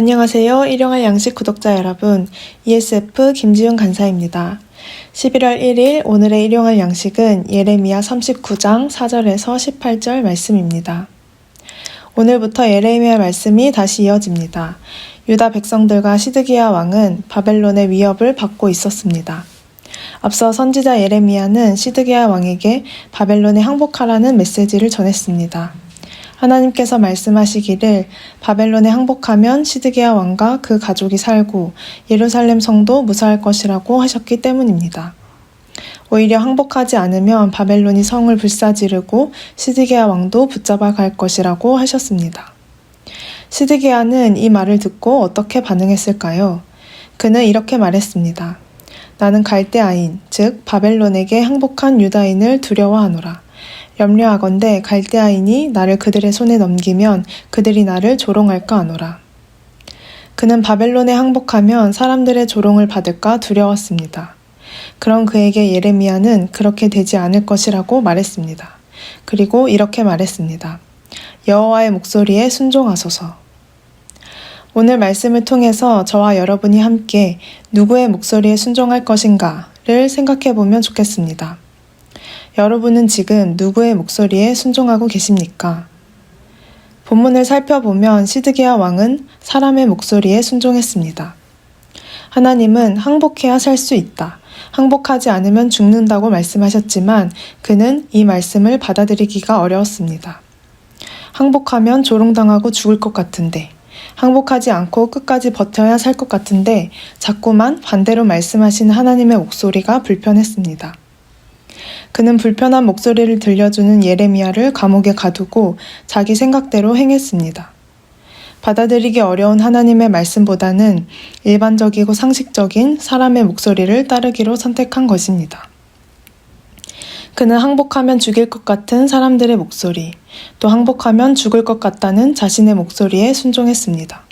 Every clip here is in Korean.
안녕하세요. 일용할 양식 구독자 여러분. ESF 김지훈 간사입니다. 11월 1일 오늘의 일용할 양식은 예레미야 39장 4절에서 18절 말씀입니다. 오늘부터 예레미야 말씀이 다시 이어집니다. 유다 백성들과 시드기야 왕은 바벨론의 위협을 받고 있었습니다. 앞서 선지자 예레미야는 시드기야 왕에게 바벨론에 항복하라는 메시지를 전했습니다. 하나님께서 말씀하시기를 바벨론에 항복하면 시드기야 왕과 그 가족이 살고 예루살렘 성도 무사할 것이라고 하셨기 때문입니다. 오히려 항복하지 않으면 바벨론이 성을 불사지르고 시드기야 왕도 붙잡아 갈 것이라고 하셨습니다. 시드기야는 이 말을 듣고 어떻게 반응했을까요? 그는 이렇게 말했습니다. 나는 갈대아인, 즉 바벨론에게 항복한 유다인을 두려워하노라. 염려하건대 갈대아인이 나를 그들의 손에 넘기면 그들이 나를 조롱할까 하노라. 그는 바벨론에 항복하면 사람들의 조롱을 받을까 두려웠습니다. 그런 그에게 예레미야는 그렇게 되지 않을 것이라고 말했습니다. 그리고 이렇게 말했습니다. 여호와의 목소리에 순종하소서. 오늘 말씀을 통해서 저와 여러분이 함께 누구의 목소리에 순종할 것인가를 생각해 보면 좋겠습니다. 여러분은 지금 누구의 목소리에 순종하고 계십니까? 본문을 살펴보면 시드기야 왕은 사람의 목소리에 순종했습니다. 하나님은 항복해야 살 수 있다. 항복하지 않으면 죽는다고 말씀하셨지만 그는 이 말씀을 받아들이기가 어려웠습니다. 항복하면 조롱당하고 죽을 것 같은데, 항복하지 않고 끝까지 버텨야 살 것 같은데 자꾸만 반대로 말씀하시는 하나님의 목소리가 불편했습니다. 그는 불편한 목소리를 들려주는 예레미야를 감옥에 가두고 자기 생각대로 행했습니다. 받아들이기 어려운 하나님의 말씀보다는 일반적이고 상식적인 사람의 목소리를 따르기로 선택한 것입니다. 그는 항복하면 죽일 것 같은 사람들의 목소리, 또 항복하면 죽을 것 같다는 자신의 목소리에 순종했습니다.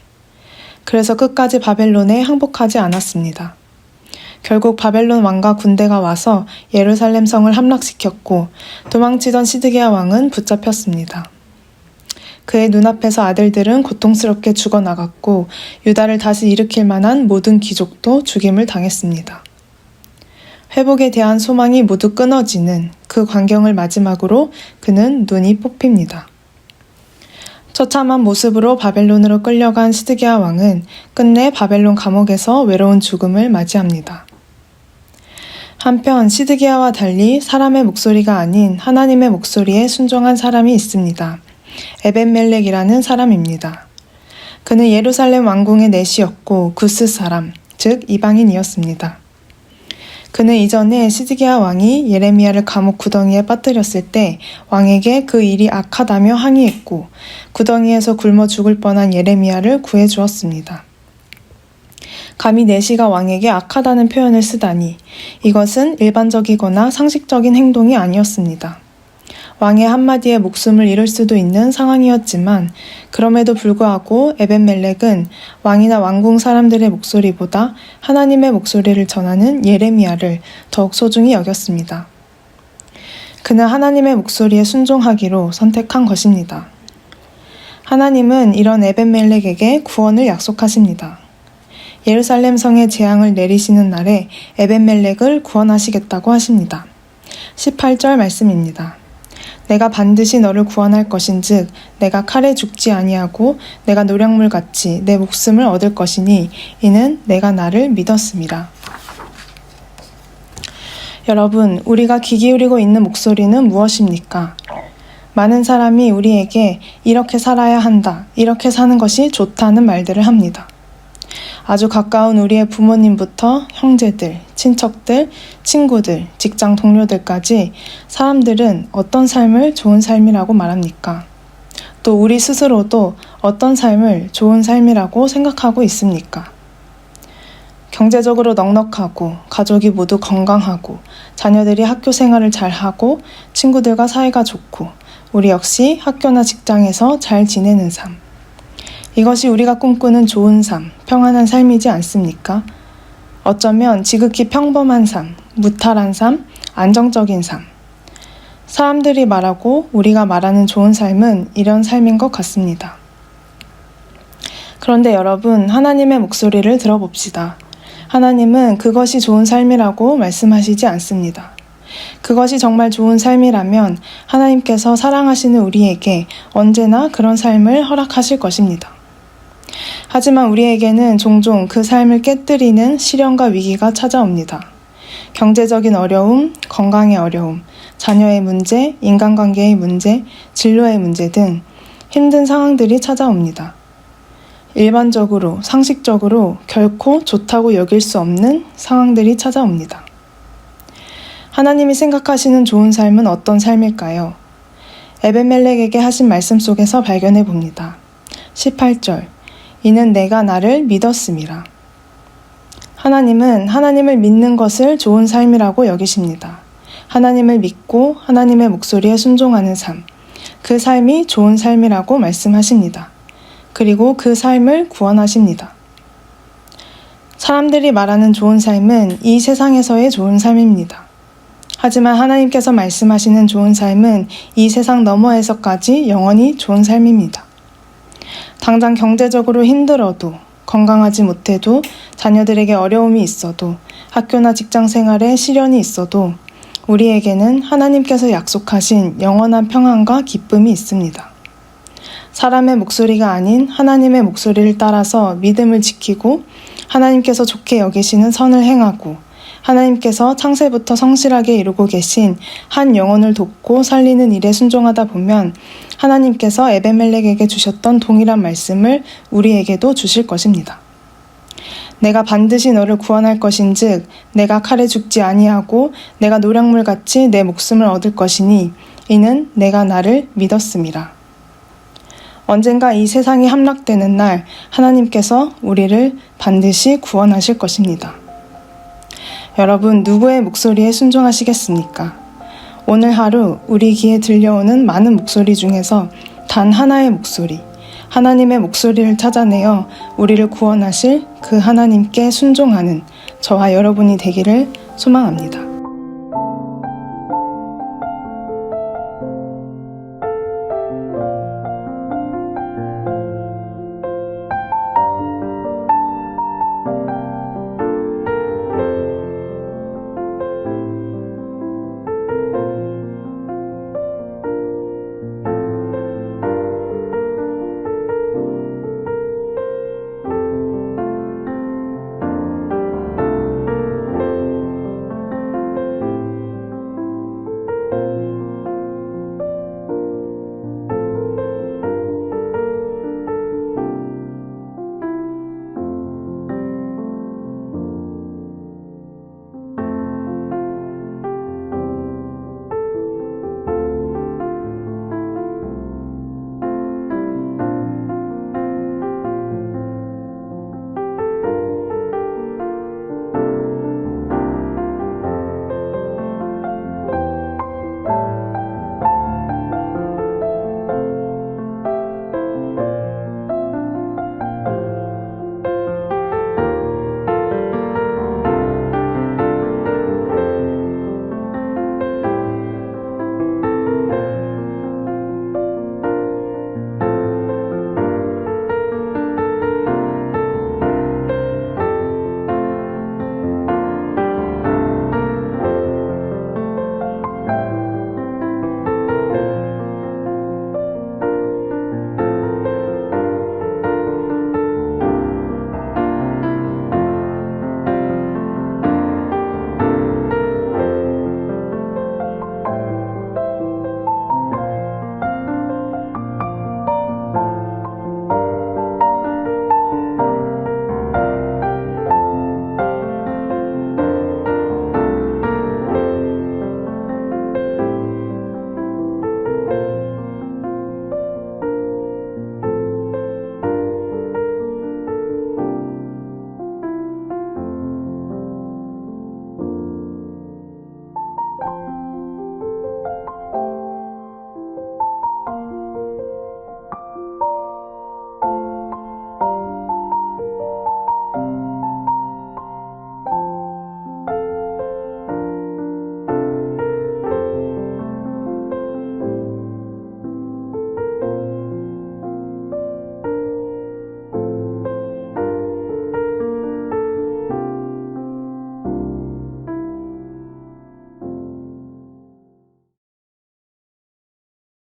그래서 끝까지 바벨론에 항복하지 않았습니다. 결국 바벨론 왕과 군대가 와서 예루살렘 성을 함락시켰고 도망치던 시드기야 왕은 붙잡혔습니다. 그의 눈앞에서 아들들은 고통스럽게 죽어나갔고 유다를 다시 일으킬 만한 모든 귀족도 죽임을 당했습니다. 회복에 대한 소망이 모두 끊어지는 그 광경을 마지막으로 그는 눈이 뽑힙니다. 처참한 모습으로 바벨론으로 끌려간 시드기야 왕은 끝내 바벨론 감옥에서 외로운 죽음을 맞이합니다. 한편 시드기야와 달리 사람의 목소리가 아닌 하나님의 목소리에 순종한 사람이 있습니다. 에벤멜렉이라는 사람입니다. 그는 예루살렘 왕궁의 내시였고 구스 사람, 즉 이방인이었습니다. 그는 이전에 시드기야 왕이 예레미야를 감옥 구덩이에 빠뜨렸을 때 왕에게 그 일이 악하다며 항의했고 구덩이에서 굶어 죽을 뻔한 예레미야를 구해주었습니다. 감히 내시가 왕에게 악하다는 표현을 쓰다니 이것은 일반적이거나 상식적인 행동이 아니었습니다. 왕의 한마디에 목숨을 잃을 수도 있는 상황이었지만 그럼에도 불구하고 에벤멜렉은 왕이나 왕궁 사람들의 목소리보다 하나님의 목소리를 전하는 예레미야를 더욱 소중히 여겼습니다. 그는 하나님의 목소리에 순종하기로 선택한 것입니다. 하나님은 이런 에벤멜렉에게 구원을 약속하십니다. 예루살렘 성에 재앙을 내리시는 날에 에벤멜렉을 구원하시겠다고 하십니다. 18절 말씀입니다. 내가 반드시 너를 구원할 것인즉 내가 칼에 죽지 아니하고 내가 노략물같이 내 목숨을 얻을 것이니 이는 내가 나를 믿었음이라. 여러분, 우리가 귀 기울이고 있는 목소리는 무엇입니까? 많은 사람이 우리에게 이렇게 살아야 한다, 이렇게 사는 것이 좋다는 말들을 합니다. 아주 가까운 우리의 부모님부터 형제들, 친척들, 친구들, 직장 동료들까지 사람들은 어떤 삶을 좋은 삶이라고 말합니까? 또 우리 스스로도 어떤 삶을 좋은 삶이라고 생각하고 있습니까? 경제적으로 넉넉하고 가족이 모두 건강하고 자녀들이 학교 생활을 잘하고 친구들과 사이가 좋고 우리 역시 학교나 직장에서 잘 지내는 삶. 이것이 우리가 꿈꾸는 좋은 삶, 평안한 삶이지 않습니까? 어쩌면 지극히 평범한 삶, 무탈한 삶, 안정적인 삶. 사람들이 말하고 우리가 말하는 좋은 삶은 이런 삶인 것 같습니다. 그런데 여러분, 하나님의 목소리를 들어봅시다. 하나님은 그것이 좋은 삶이라고 말씀하시지 않습니다. 그것이 정말 좋은 삶이라면 하나님께서 사랑하시는 우리에게 언제나 그런 삶을 허락하실 것입니다. 하지만 우리에게는 종종 그 삶을 깨뜨리는 시련과 위기가 찾아옵니다. 경제적인 어려움, 건강의 어려움, 자녀의 문제, 인간관계의 문제, 진로의 문제 등 힘든 상황들이 찾아옵니다. 일반적으로, 상식적으로 결코 좋다고 여길 수 없는 상황들이 찾아옵니다. 하나님이 생각하시는 좋은 삶은 어떤 삶일까요? 에벤멜렉에게 하신 말씀 속에서 발견해 봅니다. 18절, 이는 내가 나를 믿었음이라. 하나님은 하나님을 믿는 것을 좋은 삶이라고 여기십니다. 하나님을 믿고 하나님의 목소리에 순종하는 삶, 그 삶이 좋은 삶이라고 말씀하십니다. 그리고 그 삶을 구원하십니다. 사람들이 말하는 좋은 삶은 이 세상에서의 좋은 삶입니다. 하지만 하나님께서 말씀하시는 좋은 삶은 이 세상 너머에서까지 영원히 좋은 삶입니다. 당장 경제적으로 힘들어도, 건강하지 못해도, 자녀들에게 어려움이 있어도, 학교나 직장 생활에 시련이 있어도 우리에게는 하나님께서 약속하신 영원한 평안과 기쁨이 있습니다. 사람의 목소리가 아닌 하나님의 목소리를 따라서 믿음을 지키고 하나님께서 좋게 여기시는 선을 행하고 하나님께서 창세부터 성실하게 이루고 계신 한 영혼을 돕고 살리는 일에 순종하다 보면 하나님께서 에벤멜렉에게 주셨던 동일한 말씀을 우리에게도 주실 것입니다. 내가 반드시 너를 구원할 것인즉 내가 칼에 죽지 아니하고 내가 노략물같이 내 목숨을 얻을 것이니 이는 내가 나를 믿었음이라. 언젠가 이 세상이 함락되는 날 하나님께서 우리를 반드시 구원하실 것입니다. 여러분, 누구의 목소리에 순종하시겠습니까? 오늘 하루 우리 귀에 들려오는 많은 목소리 중에서 단 하나의 목소리, 하나님의 목소리를 찾아내어 우리를 구원하실 그 하나님께 순종하는 저와 여러분이 되기를 소망합니다.